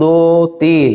2 3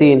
3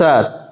7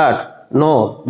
8 9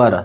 12،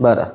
12،